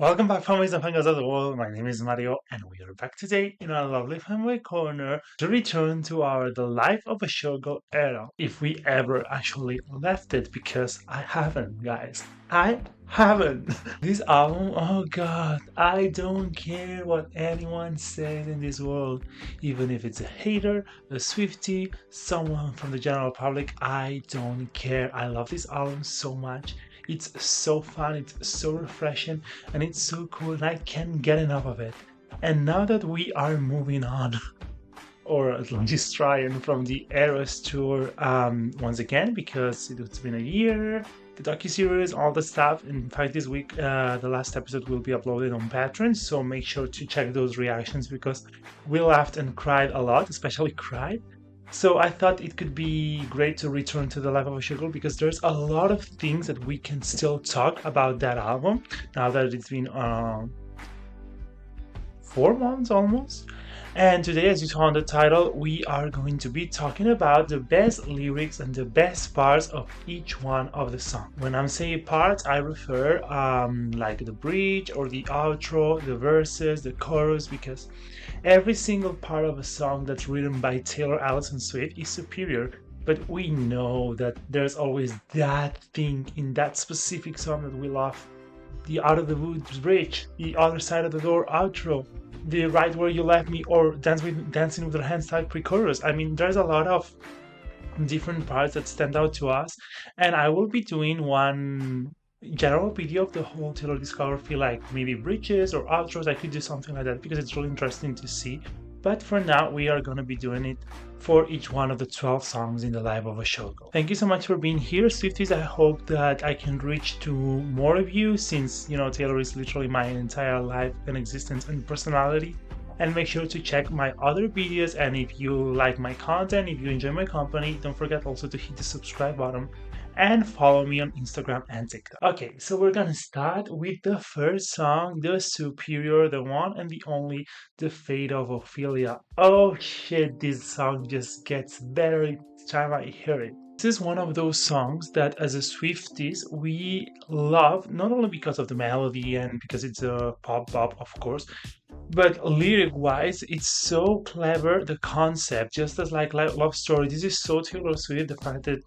Welcome back, fanboys and fangirls of the world. My name is Mario, and we are back today in our lovely fanboy corner to return to our The Life of a Showgirl era, if we ever actually left it, because I haven't, guys. I haven't. This album, oh god, I don't care what anyone says in this world, even if it's a hater, a Swiftie, someone from the general public. I don't care. I love this album so much. It's so fun, it's so refreshing, and it's so cool, and I can't get enough of it. And now that we are moving on, or at least trying, from the Eras tour once again, because it's been a year, the docuseries, all the stuff. In fact, this week, the last episode will be uploaded on Patreon, so make sure to check those reactions because we laughed and cried a lot, especially cried. So I thought it could be great to return to the Life of a Showgirl because there's a lot of things that we can still talk about that album now that it's been 4 months almost. And today, as you saw on the title, we are going to be talking about the best lyrics and the best parts of each one of the songs. When I'm saying parts, I refer like the bridge or the outro, the verses, the chorus, because every single part of a song that's written by Taylor Allison Swift is superior. But we know that there's always that thing in that specific song that we love. The Out of the Woods bridge, the Other Side of the Door outro, the Right Where You Left Me, or Dancing with Your Hands Tied pre-chorus. I mean, there's a lot of different parts that stand out to us, and I will be doing one general video of the whole Taylor discography, like maybe bridges or outros. I could do something like that because it's really interesting to see. But for now, we are going to be doing it for each one of the 12 songs in the Life of a Showgirl. Thank you so much for being here, Swifties. I hope that I can reach to more of you since, Taylor is literally my entire life and existence and personality. And make sure to check my other videos, and if you like my content, if you enjoy my company, don't forget also to hit the subscribe button and follow me on Instagram and TikTok. Okay, so we're gonna start with the first song, the superior, the one and the only, the Fate of Ophelia. Oh shit, this song just gets better each time I hear it. This is one of those songs that as a Swifties we love, not only because of the melody and because it's a pop bop, of course, but lyric wise it's so clever. The concept, just as like love story, this is so Taylor Swift. The fact that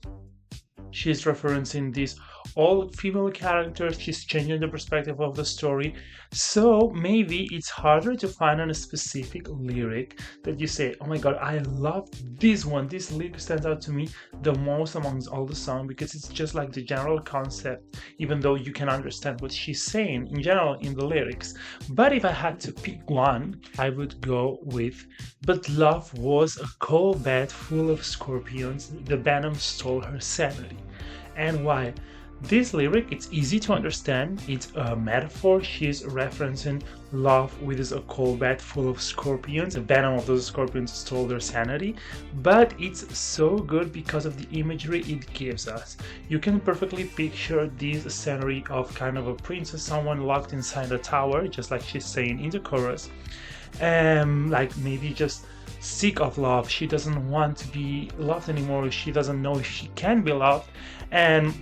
she's referencing these all female characters, she's changing the perspective of the story. So maybe it's harder to find on a specific lyric that you say, oh my god, I love this one. This lyric stands out to me the most amongst all the song because it's just like the general concept, even though you can understand what she's saying in general in the lyrics. But if I had to pick one, I would go with But love was a cold bed full of scorpions, the venom stole her sanity. And why? This lyric, it's easy to understand. It's a metaphor. She's referencing love with a cold bed full of scorpions. The venom of those scorpions stole their sanity. But it's so good because of the imagery it gives us. You can perfectly picture this scenery of kind of a princess, someone locked inside a tower, just like she's saying in the chorus. Like maybe just sick of love. She doesn't want to be loved anymore. She doesn't know if she can be loved. And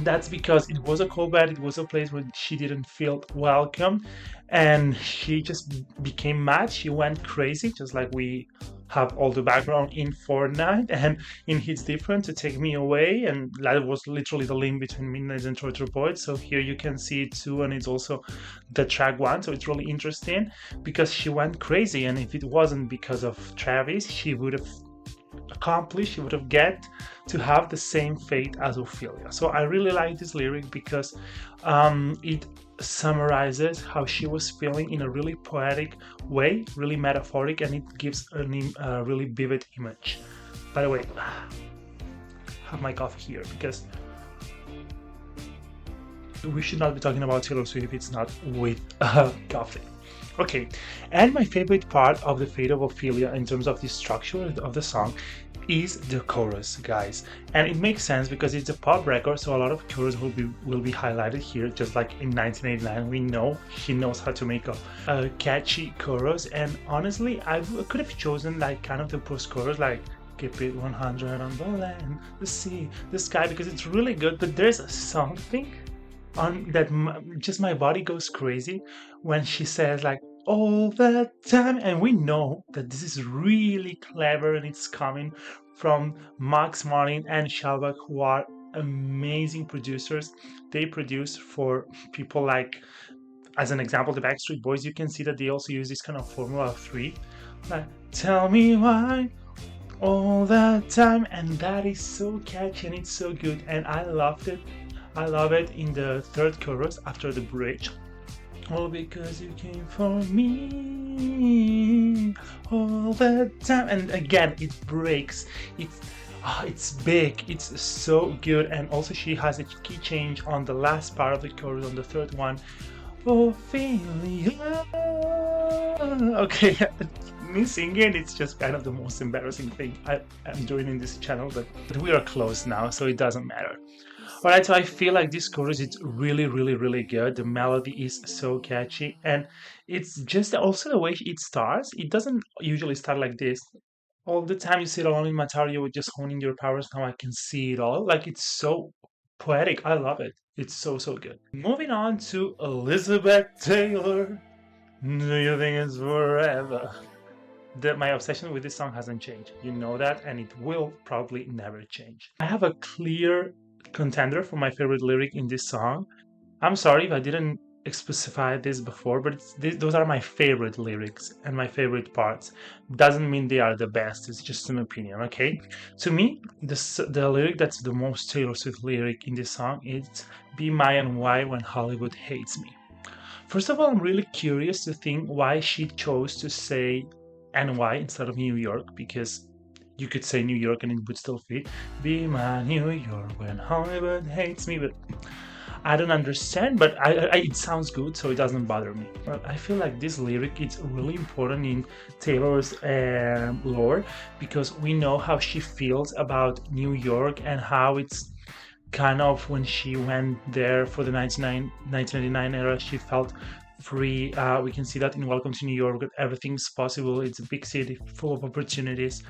that's because it was a cold bed, it was a place where she didn't feel welcome, and she just became mad. She went crazy, just like we have all the background in Fortnite and in Hits Different to Take Me Away, and that was literally the link between Midnight and Torture Boyd. So here you can see it too, and it's also the track one, so it's really interesting because she went crazy, and if it wasn't because of Travis, she would have accomplished, she would have get to have the same fate as Ophelia. So I really like this lyric because it summarizes how she was feeling in a really poetic way, really metaphoric, and it gives a really vivid image. By the way, I have my coffee here because we should not be talking about Taylor Swift if it's not with coffee. Okay, and my favorite part of the Fate of Ophelia in terms of the structure of the song is the chorus, guys. And it makes sense because it's a pop record, so a lot of chorus will be highlighted here, just like in 1989. We know she knows how to make a catchy chorus, and honestly, I could have chosen like kind of the post-chorus, like keep it 100 on the land, the sea, the sky, because it's really good, but there's something on that just my body goes crazy when she says like all the time, and we know that this is really clever and it's coming from Max Martin and Shalbach, who are amazing producers. They produce for people like, as an example, the Backstreet Boys. You can see that they also use this kind of formula of three, like tell me why all the time, and that is so catchy and it's so good, and I loved it. I love it in the third chorus after the bridge. All because you came for me all the time, and again it breaks. It's big. It's so good, and also she has a key change on the last part of the chorus on the third one. Ophelia. Okay, me singing, it's just kind of the most embarrassing thing I'm doing in this channel, but we are close now, so it doesn't matter. Alright, so I feel like this chorus is really, really, really good. The melody is so catchy, and it's just also the way it starts. It doesn't usually start like this. All the time you sit alone in my tower, you were just honing your powers. Now I can see it all. Like, it's so poetic. I love it. It's so, so good. Moving on to Elizabeth Taylor. Do you think it's forever? My obsession with this song hasn't changed. You know that, and it will probably never change. I have a clear contender for my favorite lyric in this song. I'm sorry if I didn't specify this before, but those are my favorite lyrics and my favorite parts. Doesn't mean they are the best, it's just an opinion, okay? To me, the lyric that's the most Taylor Swift lyric in this song is Be My and Why When Hollywood Hates Me. First of all, I'm really curious to think why she chose to say NY instead of New York, because you could say New York and it would still fit. Be my New York when Hollywood hates me, but I don't understand, but it sounds good, so it doesn't bother me. But I feel like this lyric is really important in Taylor's lore, because we know how she feels about New York and how it's kind of, when she went there for the 1999 era, she felt free. We can see that in Welcome to New York, everything's possible. It's a big city full of opportunities.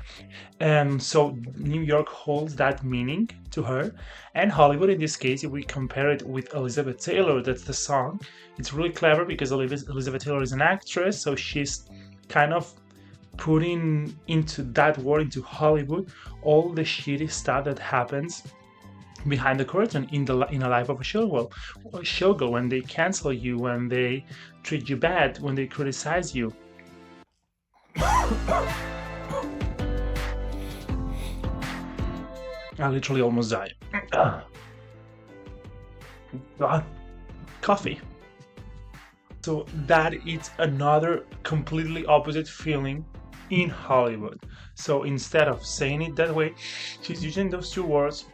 So New York holds that meaning to her. And Hollywood, in this case, if we compare it with Elizabeth Taylor, that's the song, it's really clever because Elizabeth Taylor is an actress, so she's kind of putting into that word, into Hollywood, all the shitty stuff that happens behind the curtain in a life of a showgirl, when they cancel you, when they treat you bad, when they criticize you. I literally almost died. Coffee. So that is another completely opposite feeling in Hollywood. So instead of saying it that way, she's using those two words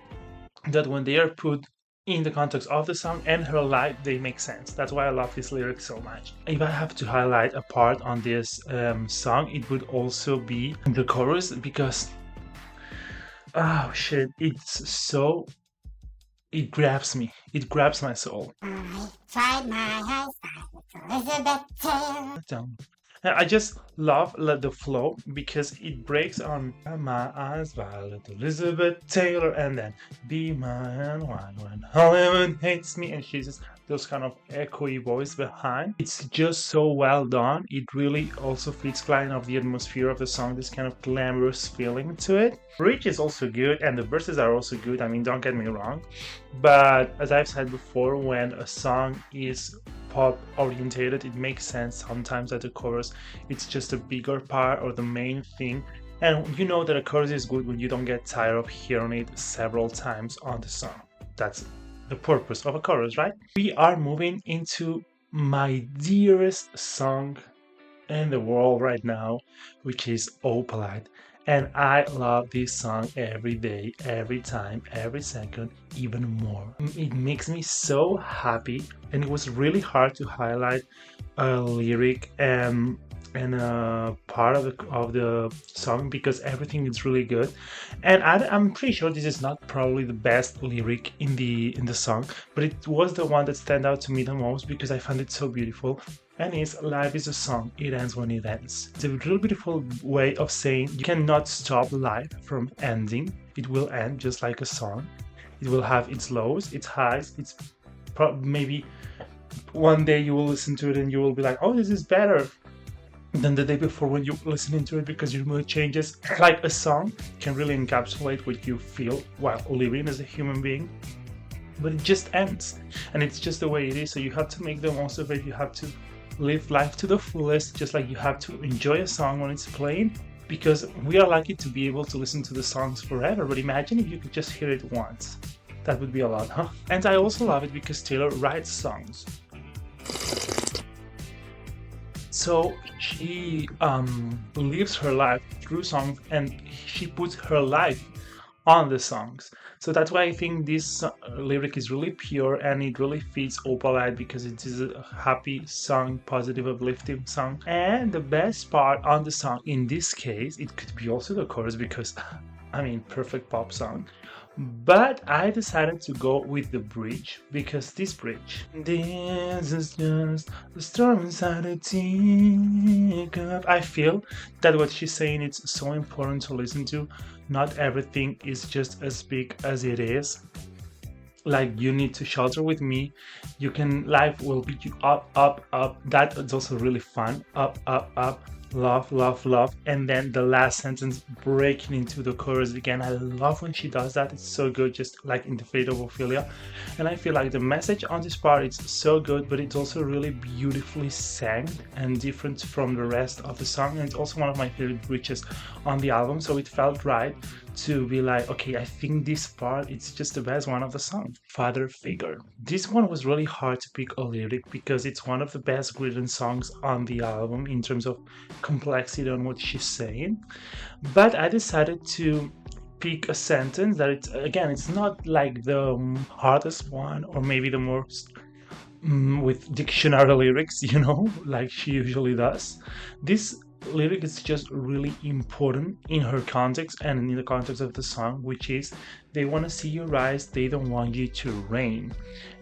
that when they are put in the context of the song and her life, they make sense. That's why I love this lyric so much. If I have to highlight a part on this song, it would also be the chorus, because oh shit, it grabs me. It grabs my soul. I tried my eyes with Elizabeth Taylor. I just love the flow, because it breaks on my eyes, Violet Elizabeth Taylor, and then be mine when Hollywood hates me, and she's just those kind of echoey voice behind. It's just so well done. It really also fits kind of the atmosphere of the song, this kind of glamorous feeling to it. Bridge is also good, and the verses are also good. I mean, don't get me wrong, but as I've said before, when a song is pop orientated, it makes sense sometimes that the chorus, it's just a bigger part or the main thing, and you know that a chorus is good when you don't get tired of hearing it several times on the song. That's the purpose of a chorus, right? We are moving into my dearest song in the world right now, which is Opalite. And I love this song every day, every time, every second, even more. It makes me so happy, and it was really hard to highlight a lyric and a part of the song, because everything is really good. And I'm pretty sure this is not probably the best lyric in the song, but it was the one that stand out to me the most because I found it so beautiful. And it's life is a song, it ends when it ends. It's a really beautiful way of saying you cannot stop life from ending. It will end just like a song. It will have its lows, its highs, its maybe one day you will listen to it and you will be like, oh, this is better than the day before when you're listening to it, because your mood changes. Like a song can really encapsulate what you feel while living as a human being, but it just ends, and it's just the way it is. So you have to make the most of it. You have to live life to the fullest, just like you have to enjoy a song when it's playing, because we are lucky to be able to listen to the songs forever. But imagine if you could just hear it once. That would be a lot, huh? And I also love it because Taylor writes songs. So she lives her life through songs, and she puts her life on the songs. So that's why I think this lyric is really pure, and it really fits Opalite, because it is a happy song, positive, uplifting song. And the best part on the song, in this case, it could be also the chorus, because I mean, perfect pop song. But I decided to go with the bridge, because this bridge. This is just the storm inside a teacup. I feel that what she's saying is so important to listen to. Not everything is just as big as it is. Like, you need to shelter with me. You can, life will beat you up, up, up. That is also really fun. Up, up, up. Love, love, love. And then the last sentence breaking into the chorus again. I love when she does that. It's so good, just like in the Fate of Ophelia. And I feel like the message on this part is so good, but it's also really beautifully sang and different from the rest of the song. And it's also one of my favorite bridges on the album. So it felt right to be like, okay, I think this part it's just the best one of the song. Father figure. This one was really hard to pick a lyric, because it's one of the best written songs on the album in terms of complexity on what she's saying. But I decided to pick a sentence that it's not like the hardest one, or maybe the most with dictionary lyrics, like she usually does. This lyric is just really important in her context and in the context of the song, which is, they want to see you rise, they don't want you to reign.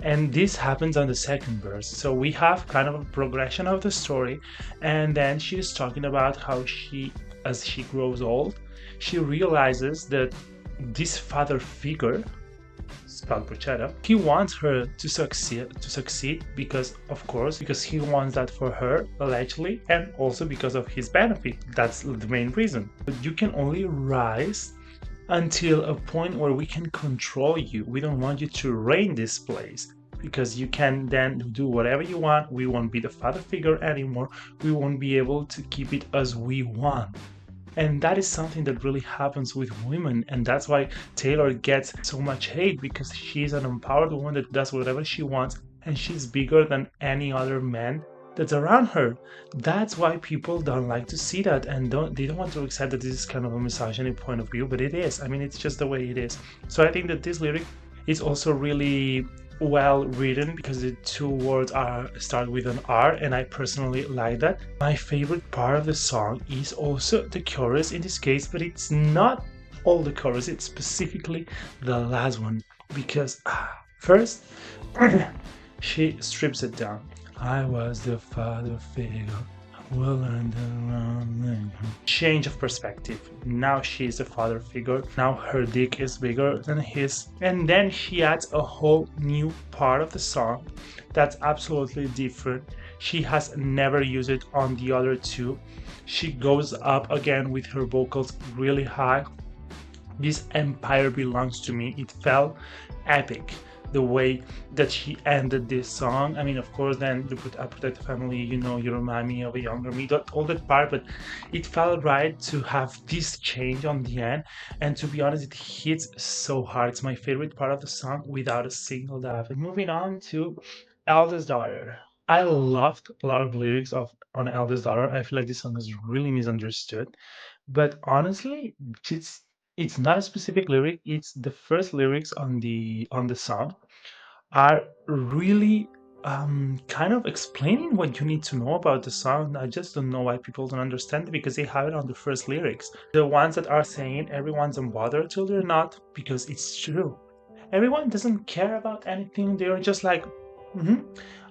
And this happens on the second verse. So we have kind of a progression of the story, and then she's talking about how as she grows old, she realizes that this father figure, spelled bruschetta, he wants her to succeed because, of course, because he wants that for her, allegedly, and also because of his benefit. That's the main reason. But you can only rise until a point where we can control you. We don't want you to reign this place, because you can then do whatever you want. We won't be the father figure anymore. We won't be able to keep it as we want. And that is something that really happens with women, and that's why Taylor gets so much hate, because she's an empowered woman that does whatever she wants, and she's bigger than any other man that's around her. That's why people don't like to see that, and they don't want to accept that this is kind of a misogyny point of view, but it is. I mean, it's just the way it is. So I think that this lyric is also really well written, because the two words start with an R, and I personally like that. My favorite part of the song is also the chorus in this case, but it's not all the chorus, it's specifically the last one, because first she strips it down. I was the father figure. We'll learn the wrong thing. Change of perspective. Now she's a father figure. Now her dick is bigger than his. And then she adds a whole new part of the song that's absolutely different. She has never used it on the other two. She goes up again with her vocals really high. This empire belongs to me. It felt epic, the way that she ended this song. I mean, of course, then you put I Protect the Family, you remind me of a younger me, all that part, but it felt right to have this change on the end. And to be honest, it hits so hard. It's my favorite part of the song without a single doubt. Moving on to Eldest Daughter. I loved a lot of lyrics on Eldest Daughter. I feel like this song is really misunderstood. But honestly, it's not a specific lyric, it's the first lyrics on the song are really kind of explaining what you need to know about the song. I just don't know why people don't understand it, because they have it on the first lyrics. The ones that are saying everyone's unbothered till they're not, because it's true. Everyone doesn't care about anything. They're just like,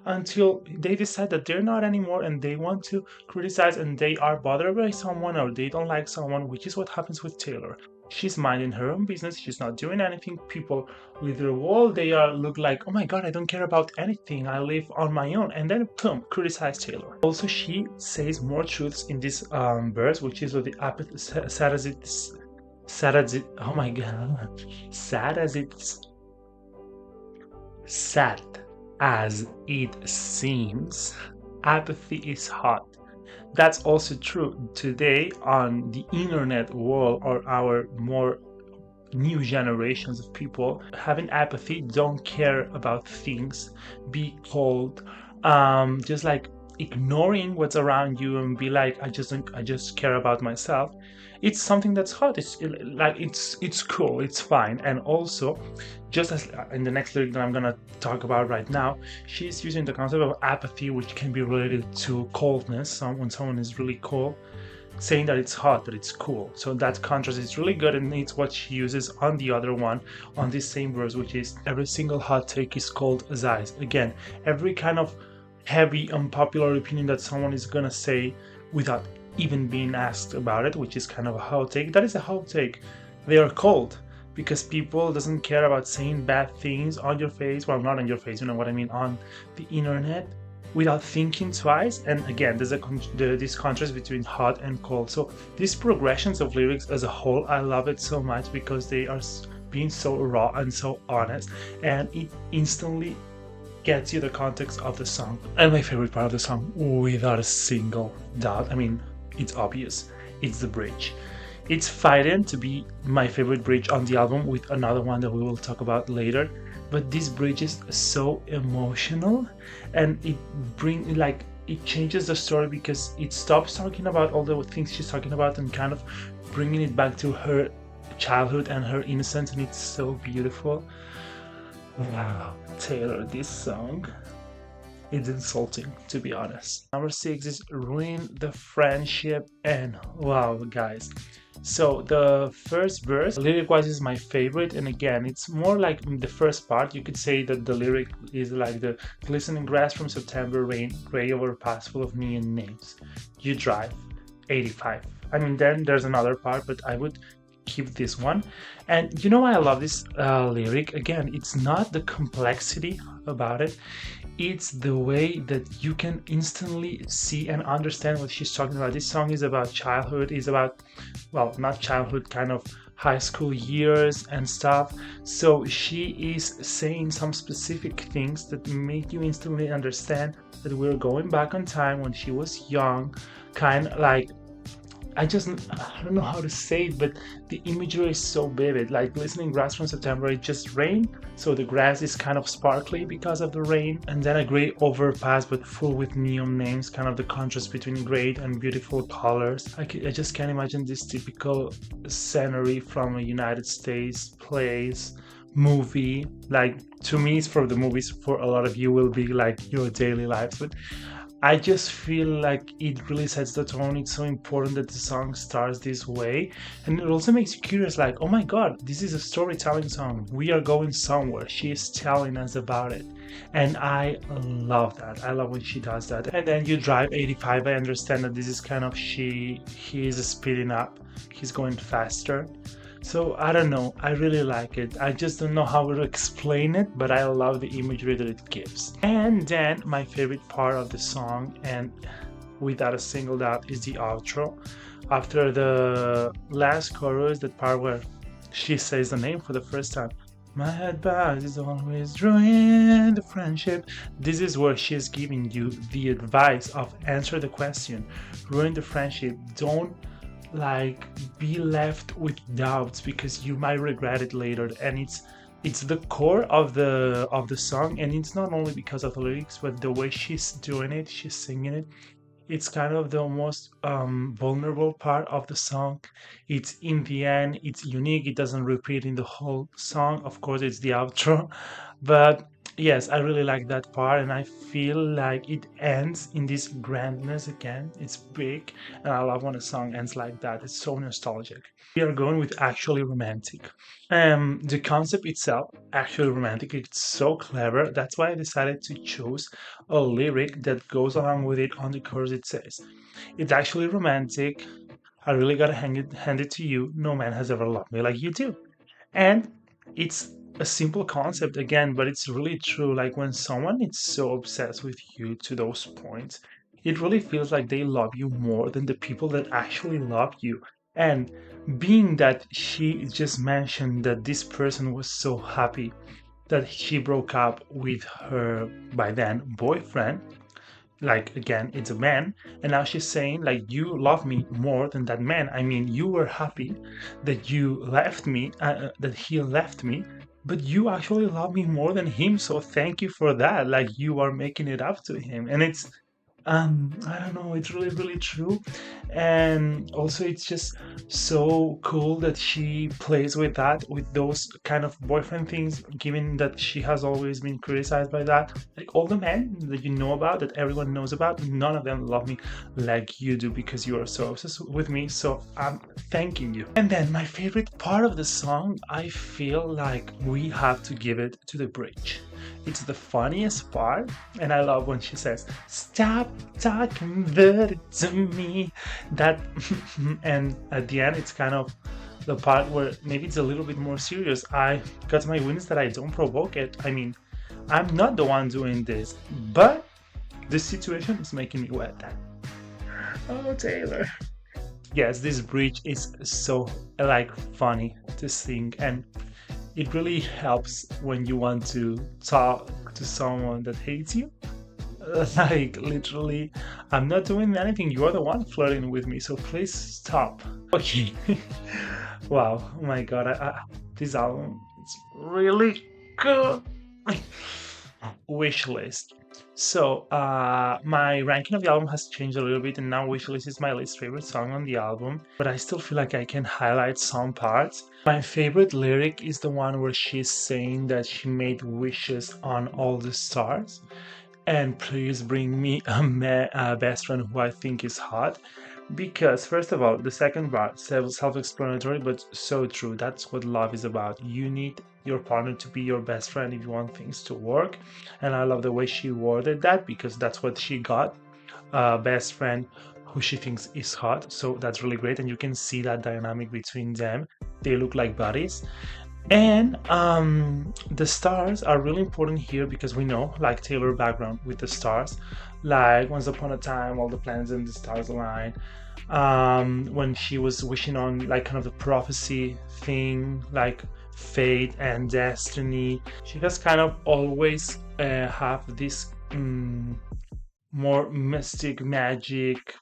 until they decide that they're not anymore, and they want to criticize, and they are bothered by someone, or they don't like someone, which is what happens with Taylor. She's minding her own business. She's not doing anything. People with her wall, they are look like, oh my god, I don't care about anything. I live on my own. And then boom, criticize Taylor. Also, she says more truths in this verse, which is with the apathy, sad as it, oh my god, sad as it's sad as it seems, apathy is hot. That's also true today on the internet world, or our more new generations of people having apathy, don't care about things, be cold, just like ignoring what's around you and be like, I just care about myself. It's something that's hot. It's cool, it's fine. And also, just as in the next lyric that I'm gonna talk about right now, she's using the concept of apathy, which can be related to coldness. When someone is really cold, saying that it's hot but it's cool. So that contrast is really good, and it's what she uses on the other one, on this same verse, which is every single hot take is cold as ice. Again, every kind of heavy unpopular opinion that someone is gonna say without even being asked about it, which is kind of a hot take, that is a hot take. They are cold because people doesn't care about saying bad things on your face, well, not on your face, you know what I mean, on the internet, without thinking twice. And again, there's this contrast between hot and cold. So these progressions of lyrics as a whole, I love it so much because they are being so raw and so honest, and it instantly gets you the context of the song. And my favorite part of the song, without a single doubt, I mean, it's obvious, it's the bridge. It's fighting to be my favorite bridge on the album, with another one that we will talk about later. But this bridge is so emotional, and it changes the story because it stops talking about all the things she's talking about and kind of bringing it back to her childhood and her innocence, and it's so beautiful. Wow, Taylor, this song, it's insulting, to be honest. Number 6 is Ruin the Friendship, and wow, guys. So the first verse, lyric-wise, is my favorite, and again, it's more like the first part. You could say that the lyric is like the glistening grass from September rain, gray over a path full of neon names. You drive 85. I mean, then there's another part, but I would keep this one. And you know why I love this lyric? Again, it's not the complexity about it, it's the way that you can instantly see and understand what she's talking about. This song is about childhood, is about, well, not childhood, kind of high school years and stuff. So she is saying some specific things that make you instantly understand that we're going back on time when she was young, kind of like, I don't know how to say it, but the imagery is so vivid. Like glistening grass from September, it just rained, so the grass is kind of sparkly because of the rain, and then a gray overpass but full with neon names, kind of the contrast between great and beautiful colors. I just can't imagine this typical scenery from a United States place, movie. Like, to me, it's for the movies, for a lot of you will be like your daily lives, but I just feel like it really sets the tone. It's so important that the song starts this way. And it also makes you curious, like, oh my god, this is a storytelling song. We are going somewhere. She is telling us about it. And I love that. I love when she does that. And then you drive 85. I understand that this is kind of he is speeding up. He's going faster. So I don't know, I really like it. I just don't know how to explain it, but I love the imagery that it gives. And then my favorite part of the song, and without a single doubt, is the outro. After the last chorus, that part where she says the name for the first time. My head bows is always ruin the friendship. This is where she's giving you the advice of answer the question, ruin the friendship. Don't like be left with doubts because you might regret it later. And it's the core of the song, and it's not only because of the lyrics but the way she's doing it, she's singing it. It's kind of the most vulnerable part of the song. It's in the end, it's unique, it doesn't repeat in the whole song. Of course, it's the outro, but yes, I really like that part, and I feel like it ends in this grandness again. It's big, and I love when a song ends like that. It's so nostalgic. We are going with actually romantic. The concept itself, actually romantic, it's so clever. That's why I decided to choose a lyric that goes along with it. On the chorus, it says, "It's actually romantic. I really gotta hand it to you. No man has ever loved me like you do. And it's a simple concept again, but it's really true. Like when someone is so obsessed with you to those points, it really feels like they love you more than the people that actually love you. And being that she just mentioned that this person was so happy that she broke up with her by then boyfriend, like again it's a man, and now she's saying like you love me more than that man. I mean, you were happy that you left me, that he left me, but you actually love me more than him, so thank you for that. Like you are making it up to him, and it's I don't know, it's really really true. And also it's just so cool that she plays with that, with those kind of boyfriend things, given that she has always been criticized by that. Like all the men that you know about, that everyone knows about, none of them love me like you do because you are so obsessed with me, so I'm thanking you. And then my favorite part of the song, I feel like we have to give it to the bridge. It's the funniest part, and I love when she says, "Stop talking dirty to me." That, and at the end, it's kind of the part where maybe it's a little bit more serious. I got my wins that I don't provoke it. I mean, I'm not the one doing this, but this situation is making me wet. That. Oh, Taylor. Yes, this bridge is so like funny to sing, and it really helps when you want to talk to someone that hates you. Like literally, I'm not doing anything. You're the one flirting with me, so please stop. Okay. Wow. Oh my God. This album, it's really good. Wishlist. So, my ranking of the album has changed a little bit, and now Wishlist is my least favorite song on the album, but I still feel like I can highlight some parts. My favorite lyric is the one where she's saying that she made wishes on all the stars, and please bring me a best friend who I think is hot. Because, first of all, the second part, self explanatory, but so true. That's what love is about. You need your partner to be your best friend if you want things to work. And I love the way she worded that because that's what she got, a best friend who she thinks is hot. So that's really great. And you can see that dynamic between them. They look like buddies. And the stars are really important here because we know, like Taylor background with the stars, like once upon a time, all the planets and the stars align. When she was wishing on like kind of the prophecy thing, like fate and destiny, she has kind of always have this more mystic magic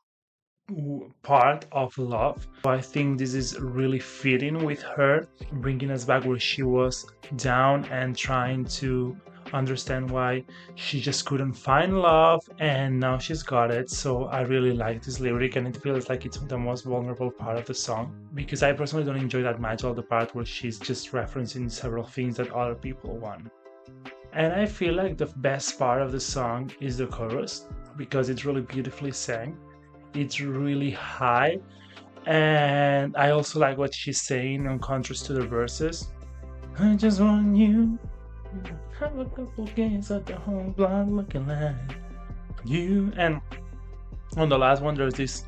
part of love. So I think this is really fitting with her, bringing us back where she was down and trying to understand why she just couldn't find love, and now she's got it. So I really like this lyric, and it feels like it's the most vulnerable part of the song, because I personally don't enjoy that much of the part where she's just referencing several things that other people want. And I feel like the best part of the song is the chorus because it's really beautifully sang. It's really high, and I also like what she's saying in contrast to the verses. I just want you to have a couple games at the whole block looking like you. And on the last one, there's this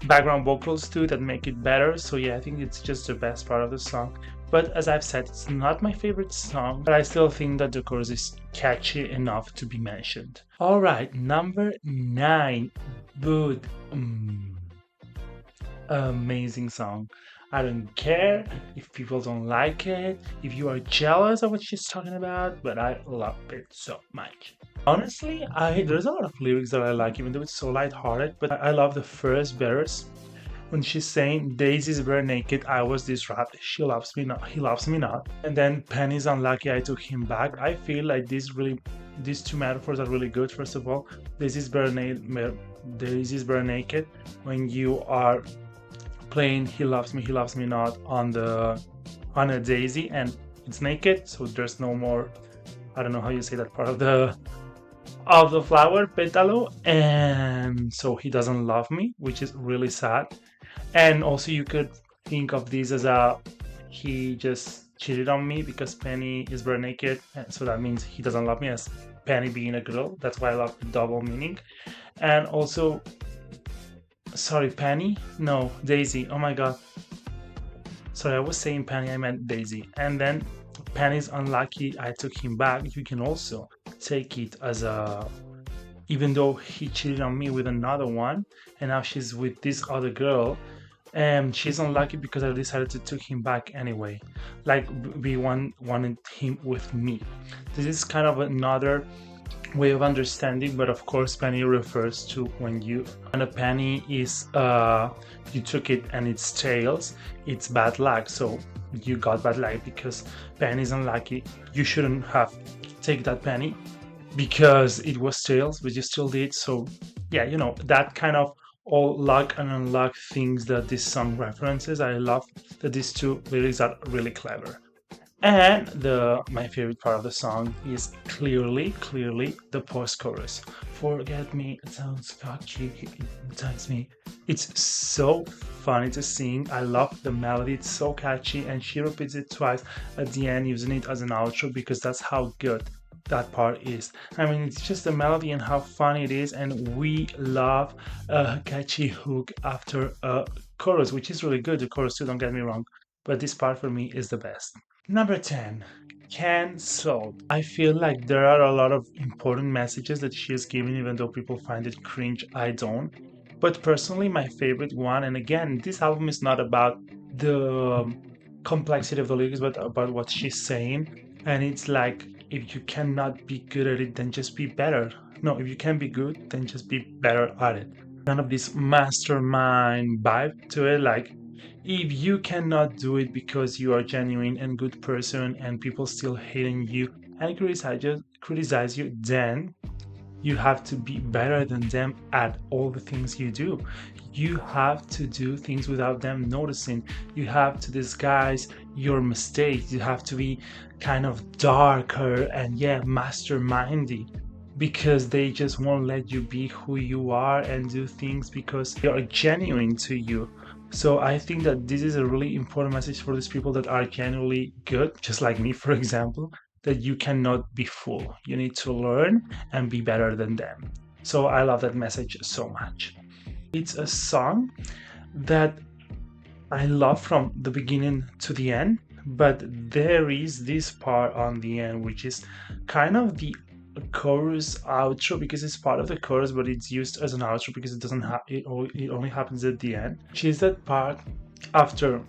background vocals too that make it better. So yeah, I think it's just the best part of the song. But as I've said, it's not my favorite song, but I still think that the chorus is catchy enough to be mentioned. All right, number 9, Good. Amazing song. I don't care if people don't like it, if you are jealous of what she's talking about, but I love it so much. Honestly, there's a lot of lyrics that I like, even though it's so lighthearted, but I love the first verse when she's saying Daisy's bare naked, I was disrupted, she loves me not, he loves me not. And then Penny's unlucky, I took him back. I feel like these two metaphors are really good. First of all, Daisy's bare naked, when you are playing he loves me not on a daisy and it's naked, so there's no more, I don't know how you say that part of the flower petalo, and so he doesn't love me, which is really sad. And also you could think of this as he just cheated on me because Penny is bare naked, and so that means he doesn't love me as Penny being a girl. That's why I love the double meaning. And also Sorry, Penny? No, Daisy. Oh my god. Sorry, I was saying Penny, I meant Daisy. And then Penny's unlucky, I took him back. You can also take it as a, even though he cheated on me with another one, and now she's with this other girl, and she's unlucky because I decided to take him back anyway. Like we wanted him with me. This is kind of another way of understanding, but of course penny refers to when a penny is you took it and it's tails, it's bad luck. So you got bad luck because penny is unlucky. You shouldn't have take that penny because it was tails, but you still did. So yeah, you know, that kind of all luck and unluck things that this song references. I love that these two lyrics are really clever. And my favorite part of the song is clearly the post-chorus. Forget me, it sounds cocky, it hypnotize me. It's so funny to sing. I love the melody, it's so catchy, and she repeats it twice at the end, using it as an outro because that's how good that part is. I mean, it's just the melody and how funny it is, and we love a catchy hook after a chorus, which is really good. The chorus too, don't get me wrong, but this part for me is the best. Number 10, Cancelled. I feel like there are a lot of important messages that she is giving, even though people find it cringe, I don't. But personally, my favorite one, and again, this album is not about the complexity of the lyrics, but about what she's saying. And it's like, if you cannot be good at it, then just be better. No, if you can be good, then just be better at it. Kind of this mastermind vibe to it, like, if you cannot do it because you are genuine and good person and people still hating you and criticize you, then you have to be better than them at all the things you do. You have to do things without them noticing. You have to disguise your mistakes. You have to be kind of darker and mastermindy, because they just won't let you be who you are and do things because they are genuine to you. So I think that this is a really important message for these people that are genuinely good, just like me, for example, that you cannot be fooled. You need to learn and be better than them. So I love that message so much. It's a song that I love from the beginning to the end, but there is this part on the end which is kind of the chorus outro, because it's part of the chorus but it's used as an outro because it doesn't it only happens at the end. She's that part after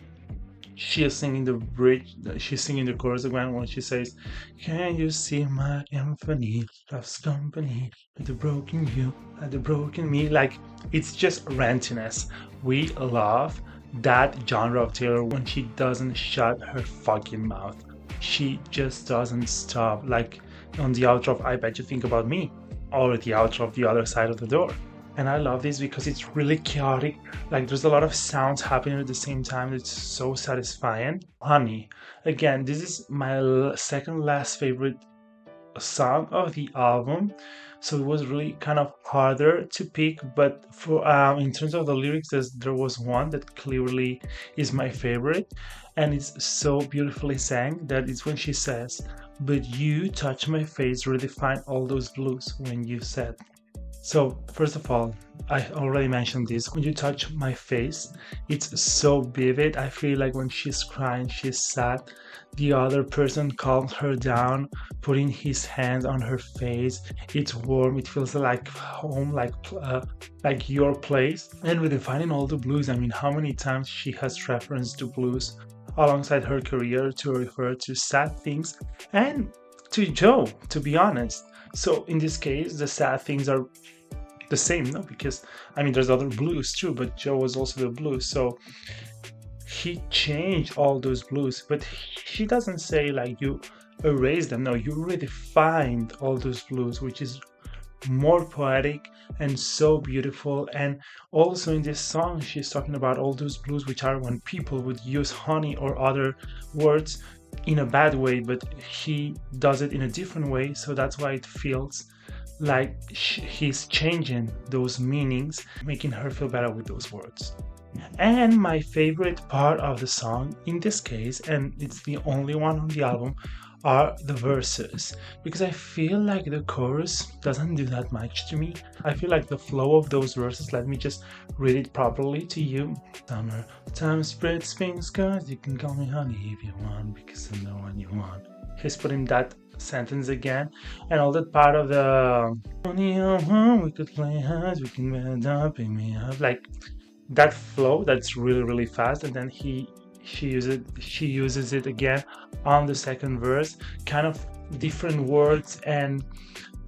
she is singing the bridge, she's singing the chorus again when she says, can you see my infamy, love's company, like the broken you, like the broken me. Like, it's just rantiness. We love that genre of Taylor when she doesn't shut her fucking mouth. She just doesn't stop. Like on the outro of I Bet You Think About Me, or the outro of The Other Side of the Door. And I love this because it's really chaotic. Like, there's a lot of sounds happening at the same time. It's so satisfying. Honey, again, this is my second last favorite song of the album, so it was really kind of harder to pick. But for in terms of the lyrics, there was one that clearly is my favorite, and it's so beautifully sang. That is when she says, but you touch my face, redefine all those blues when you said. So first of all, I already mentioned this. When you touch my face, it's so vivid. I feel like when she's crying, she's sad. The other person calms her down, putting his hands on her face. It's warm. It feels like home, like your place. And with defining all the blues, I mean, how many times she has referenced to blues alongside her career to refer to sad things and to Joe, to be honest. So in this case, the sad things are the same, no? Because I mean, there's other blues too, but Joe was also the blues. So he changed all those blues, but she doesn't say like you erase them. No, you redefined all those blues, which is more poetic and so beautiful. And also in this song, she's talking about all those blues, which are when people would use honey or other words in a bad way, but he does it in a different way. So that's why it feels like he's changing those meanings, making her feel better with those words. And my favorite part of the song in this case, and it's the only one on the album, are the verses, because I feel like the chorus doesn't do that much to me. I feel like the flow of those verses, let me just read it properly to you. Summer time spreads things, cause you can call me honey if you want, because I'm the one you want. He's putting that sentence again, and all that part of the we could play hard, we can bend up, pick me up, like that flow that's really fast, and then she uses it again on the second verse, kind of different words and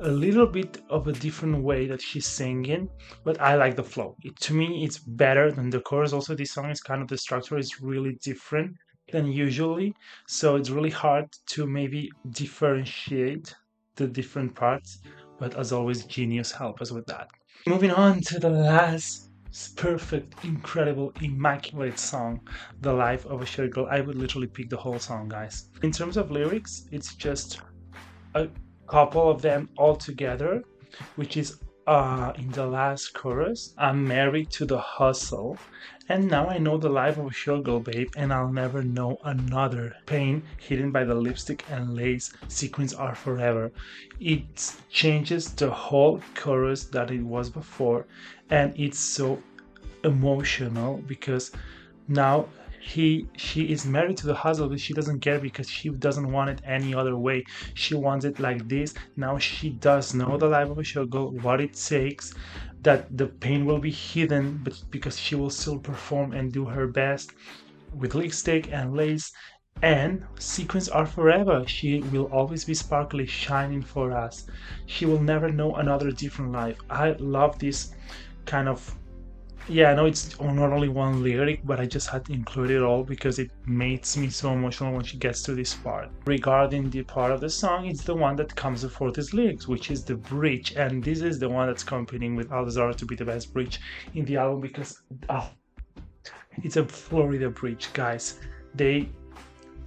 a little bit of a different way that she's singing, but I like the flow. To me, it's better than the chorus. Also, this song is kind of, the structure is really different than usually, so it's really hard to maybe differentiate the different parts, but as always, genius help us with that. Moving on to the last perfect, incredible, immaculate song, The Life of a Showgirl. I would literally pick the whole song, guys. In terms of lyrics, it's just a couple of them all together, which is in the last chorus, I'm married to the hustle, and now I know the life of a showgirl, babe, and I'll never know another. Pain hidden by the lipstick and lace sequins are forever. It changes the whole chorus that it was before, and it's so emotional because now she is married to the husband, but she doesn't care because she doesn't want it any other way. She wants it like this. Now she does know the life of a showgirl, what it takes, that the pain will be hidden, but because she will still perform and do her best with lipstick and lace, and sequins are forever. She will always be sparkly, shining for us. She will never know another different life. I love this kind of, yeah, I know it's not only one lyric, but I just had to include it all because it makes me so emotional when she gets to this part. Regarding the part of the song, it's the one that comes before these lyrics, which is the bridge, and this is the one that's competing with Eldest Daughter to be the best bridge in the album because it's a Florida bridge, guys. They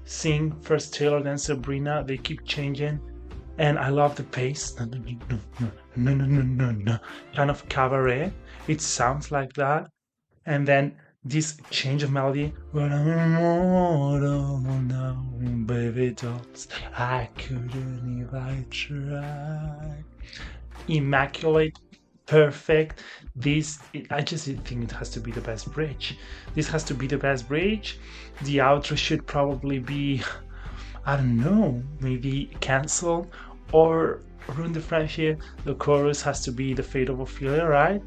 sing first Taylor, then Sabrina. They keep changing, and I love the pace. Kind of cabaret. It sounds like that, and then this change of melody. But I'm immortal now, baby dolls. I couldn't if I tried. Immaculate, perfect. I just think it has to be the best bridge. This has to be the best bridge. The outro should probably be, I don't know, maybe cancel or ruin the friendship. The chorus has to be the Fate of Ophelia, right?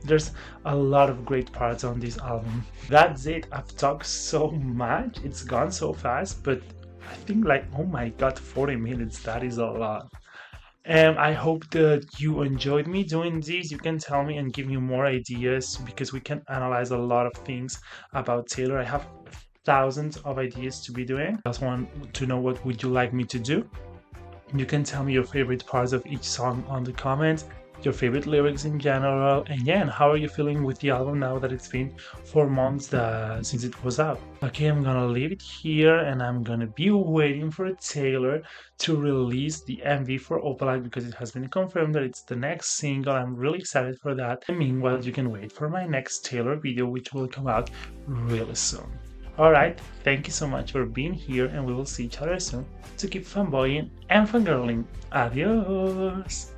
There's a lot of great parts on this album. That's it. I've talked so much. It's gone so fast, but I think like, oh my god, 40 minutes. That is a lot. And I hope that you enjoyed me doing this. You can tell me and give me more ideas because we can analyze a lot of things about Taylor. I have thousands of ideas to be doing. I just want to know what would you like me to do. You can tell me your favorite parts of each song on the comments, your favorite lyrics in general, and yeah, and how are you feeling with the album now that it's been 4 months since it was out. Okay, I'm gonna leave it here and I'm gonna be waiting for Taylor to release the MV for Opalite because it has been confirmed that it's the next single. I'm really excited for that. And meanwhile, you can wait for my next Taylor video, which will come out really soon. Alright, thank you so much for being here, and we will see each other soon to keep fanboying and fangirling. Adios!